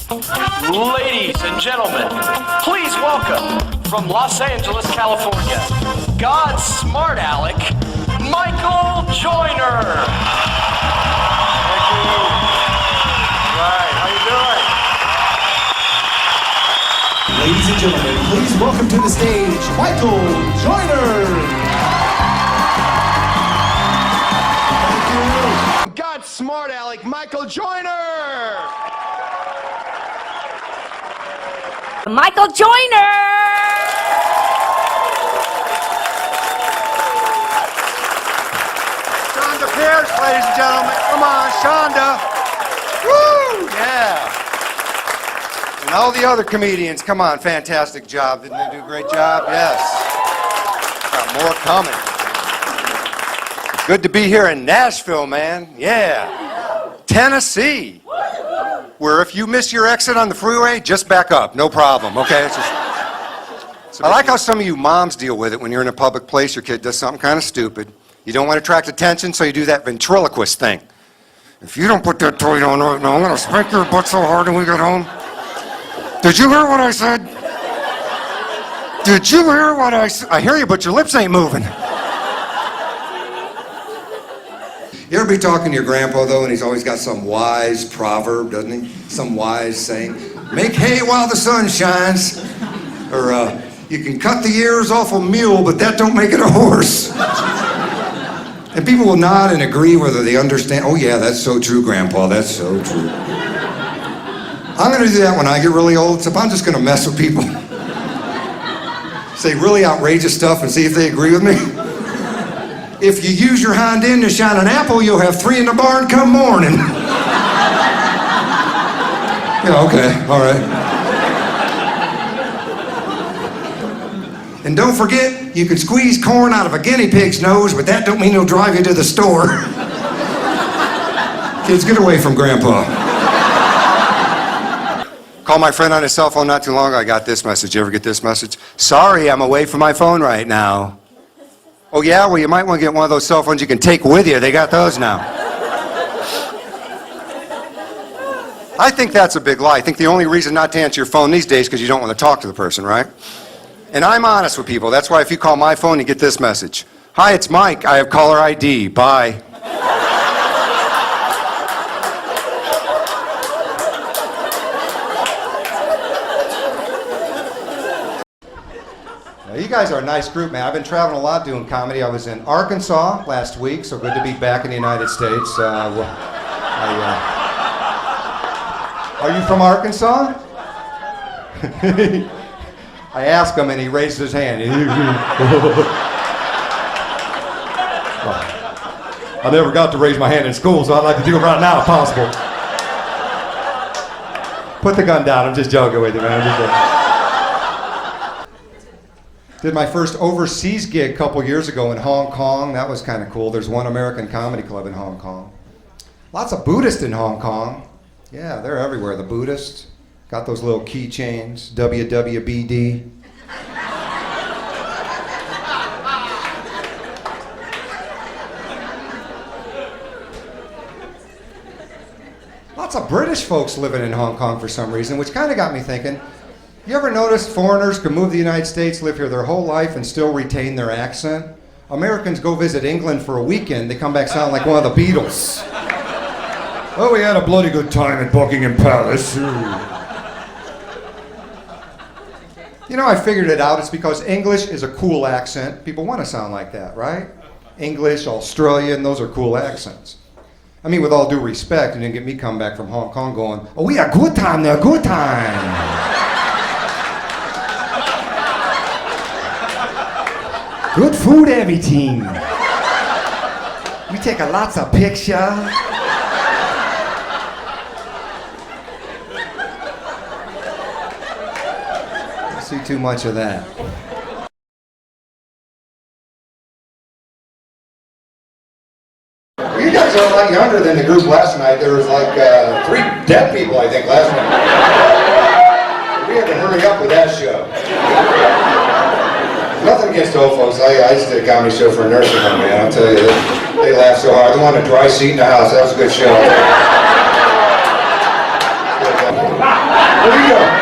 Ladies and gentlemen, please welcome from Los Angeles, California, God's smart aleck, Michael Joyner. Thank you. Right, how you doing? Ladies and gentlemen, please welcome to the stage, Michael Joyner. Thank you. God's smart aleck, Michael Joyner. Michael Joyner! Shonda Pierce, ladies and gentlemen. Come on, Shonda. Woo! Yeah. And all the other comedians, come on, fantastic job. Didn't they do a great job? Yes. Got more coming. It's good to be here in Nashville, man. Yeah. Tennessee. Where if you miss your exit on the freeway, just back up, no problem, okay? It's just... I like how some of you moms deal with it when you're in a public place, your kid does something kind of stupid. You don't want to attract attention, so you do that ventriloquist thing. If you don't put that toy on right now, I'm going to spank your butt so hard when we get home. Did you hear what I said? Did you hear what I said? I hear you, but your lips ain't moving. You ever be talking to your grandpa, though, and he's always got some wise proverb, doesn't he? Some wise saying, make hay while the sun shines. Or, you can cut the ears off a mule, but that don't make it a horse. And people will nod and agree whether they understand. Oh, yeah, that's so true, Grandpa, that's so true. I'm going to do that when I get really old, so I'm just going to mess with people. Say really outrageous stuff and see if they agree with me. If you use your hind end to shine an apple, you'll have 3 in the barn come morning. Yeah, okay, all right. And don't forget, you can squeeze corn out of a guinea pig's nose, but that don't mean he'll drive you to the store. Kids, get away from Grandpa. Called my friend on his cell phone not too long ago. I got this message. You ever get this message? Sorry, I'm away from my phone right now. Oh, yeah? Well, you might want to get one of those cell phones you can take with you. They got those now. I think that's a big lie. I think the only reason not to answer your phone these days is because you don't want to talk to the person, right? And I'm honest with people. That's why if you call my phone, you get this message. Hi, it's Mike. I have caller ID. Bye. You guys are a nice group, man. I've been traveling a lot doing comedy. I was in Arkansas last week, so good to be back in the United States. Are you from Arkansas? I asked him, and he raised his hand. I never got to raise my hand in school, so I'd like to do it right now if possible. Put the gun down. I'm just joking with you, man. I'm just joking. Did my first overseas gig a couple years ago in Hong Kong. That was kind of cool. There's one American comedy club in Hong Kong. Lots of Buddhists in Hong Kong. Yeah, they're everywhere. The Buddhists got those little keychains, WWBD. Lots of British folks living in Hong Kong for some reason, which kind of got me thinking. You ever notice foreigners can move to the United States, live here their whole life, and still retain their accent? Americans go visit England for a weekend, they come back sounding like one of the Beatles. Oh, we had a bloody good time at Buckingham Palace. You know, I figured it out. It's because English is a cool accent. People want to sound like that, right? English, Australian, those are cool accents. I mean, with all due respect, and then get me come back from Hong Kong going, oh, we had a good time there, good time. Good food, everything. We take a lots of pictures. Don't see too much of that. Well, you guys are a lot younger than the group last night. There was like 3 dead people, I think, last night. We had to hurry up with that show. Nothing against old folks. I just did a comedy show for a nursing home, man. I'll tell you, they laughed so hard. They wanted a dry seat in the house. That was a good show. Where you going?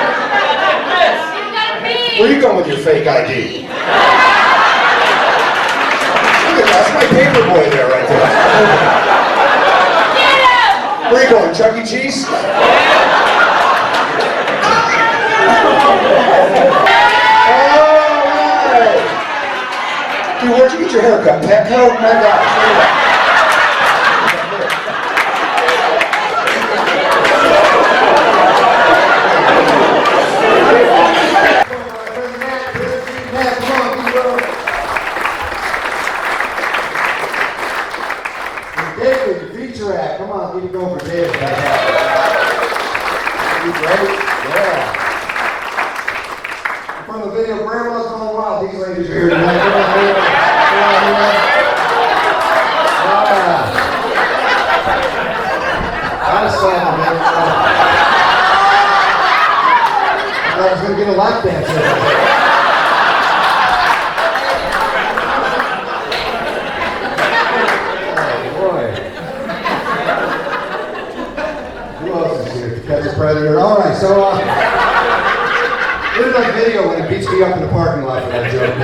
Where you going with your fake ID? Look at that, that's my paper boy there right there. Where you going, Chuck E. Cheese? Alright! Dude, where'd you get your haircut? Petco? My gosh. David, the feature act. Come on, keep it going for David. You great? Yeah. From the video, Grandma's Gone Wild. These ladies are here tonight. Come on, man. Gotta slap him, man. I thought I was gonna get a lap dance here. Predator. All right, so here's my video when it beats me up in the parking lot for that joke.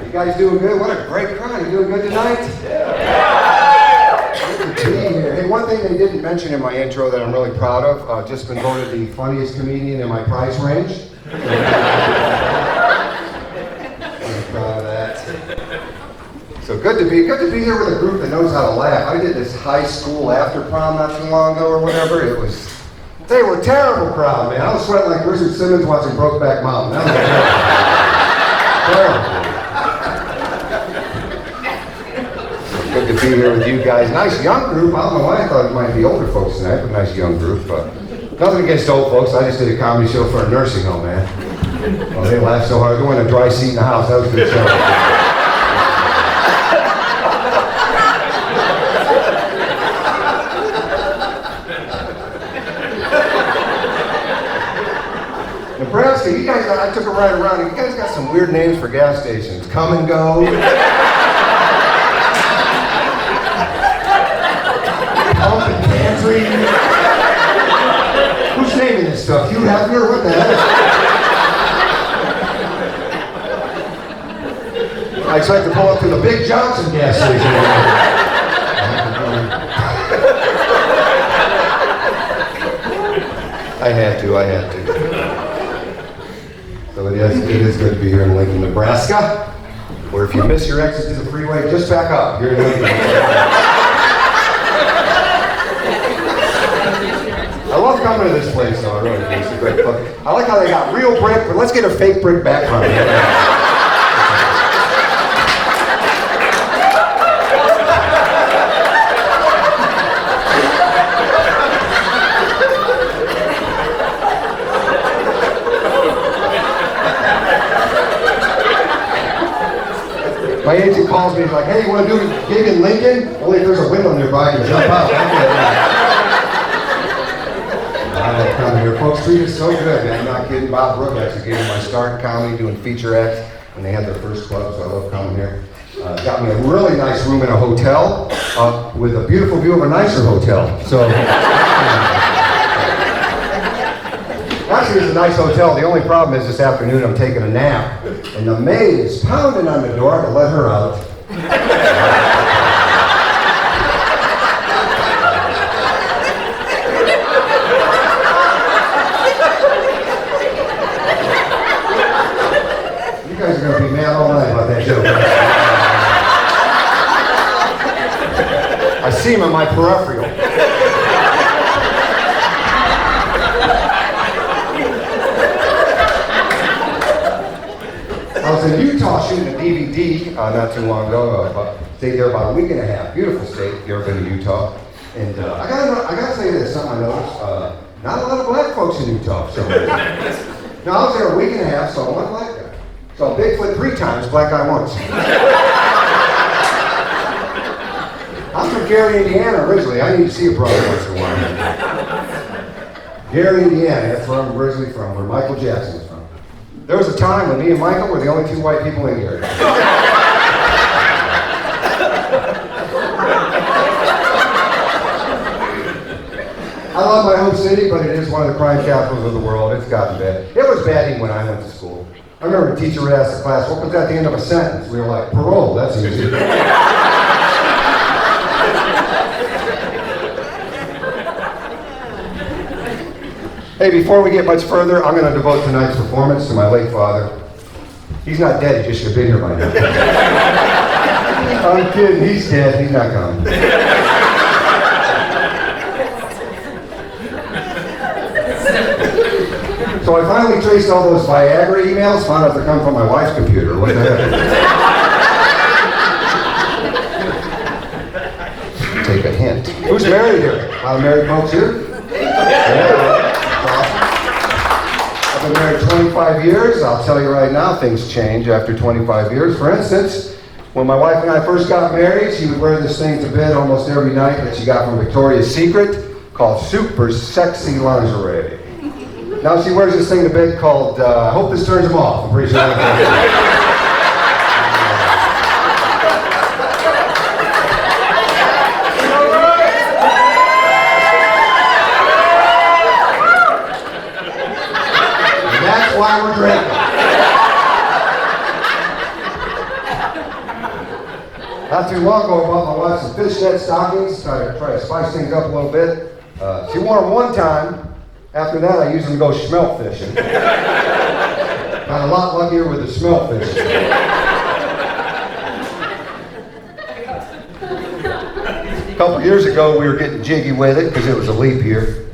You guys doing good? What a great crowd. You doing good tonight? Yeah. Good to be here. Hey, one thing they didn't mention in my intro that I'm really proud of, just been voted the funniest comedian in my price range. I'm proud of that. So good to be here with a group that knows how to laugh. I did this high school after prom not too long ago or whatever. They were a terrible crowd, man. I was sweating like Richard Simmons watching Brokeback Mountain. That was terrible. Good to be here with you guys. Nice young group. I don't know why I thought it might be older folks tonight, but nice young group. Nothing against old folks. I just did a comedy show for a nursing home, man. Well, they laughed so hard. They went a dry seat in the house. That was a good show. Nebraska, you guys, I took a ride around. You guys got some weird names for gas stations. Come and Go. Pump and Pantry. Who's naming this stuff? Hugh Hefner? What the hell? I expect to pull up to the Big Johnson gas station. I had to. So it is good to be here in Lincoln, Nebraska, where if you miss your exit to the freeway, just back up. You're in Lincoln. I love coming to this place, though. I really do. It's a great place. I like how they got real brick, but let's get a fake brick background. My agent calls me, he's like, hey, you want to do a gig in Lincoln? Only if there's a window nearby, you can jump out. I love coming here. Folks treat us so good, man. I'm not kidding. Bob Brook actually gave me my start in comedy doing feature acts when they had their first club, so I love coming here. Got me a really nice room in a hotel with a beautiful view of a nicer hotel. So, actually, it's a nice hotel. The only problem is this afternoon I'm taking a nap, and the maid is pounding on the door to let her out. You guys are going to be mad all night about that joke. I see him in my peripheral. I was in Utah shooting a DVD not too long ago. Stayed there about a week and a half. Beautiful state. If you ever been to Utah? And I gotta say this. Something I noticed. Not a lot of black folks in Utah. For some reason. No, I was there a week and a half. Saw one black guy. Saw Bigfoot 3 times. Black guy once. I'm from Gary, Indiana originally. I need to see a brother once in a while. Gary, Indiana. That's where I'm originally from. Where Michael Jackson is from. There was a time when me and Michael were the only 2 white people in here. I love my home city, but it is one of the crime capitals of the world. It's gotten bad. It was bad even when I went to school. I remember a teacher would ask the class, what was at the end of a sentence? We were like, parole, that's easy. Hey, before we get much further, I'm going to devote tonight's performance to my late father. He's not dead, he just should have been here by now. I'm kidding, he's dead, he's not coming. So I finally traced all those Viagra emails, found out they come from my wife's computer. What the heck? Take a hint. Who's married here? A lot of married folks here? Yeah. I've been married 25 years. I'll tell you right now, things change after 25 years. For instance, when my wife and I first got married, she would wear this thing to bed almost every night that she got from Victoria's Secret called Super Sexy Lingerie. Now she wears this thing to bed called, I hope this turns them off. I'm pretty sure and that's why we're drinking. Not too long ago, I bought my wife some fishnet stockings, try to spice things up a little bit. She wore them one time. After that, I used them to go smelt fishing. Got a lot luckier with the smelt fishing. A couple years ago, we were getting jiggy with it because it was a leap year.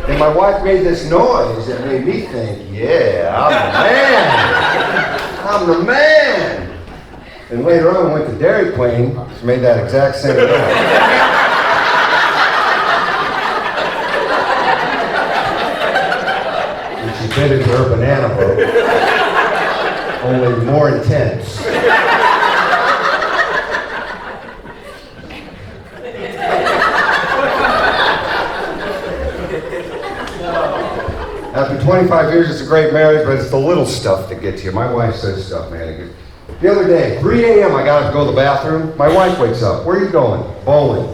And my wife made this noise that made me think, yeah, I'm the man. I'm the man. And later on, I went to Dairy Queen, she made that exact same noise. And she bit into her banana boat, only more intense. After 25 years, it's a great marriage, but it's the little stuff that gets you. My wife says stuff, man. The other day, 3 a.m., I got to go to the bathroom. My wife wakes up. Where are you going? Bowling.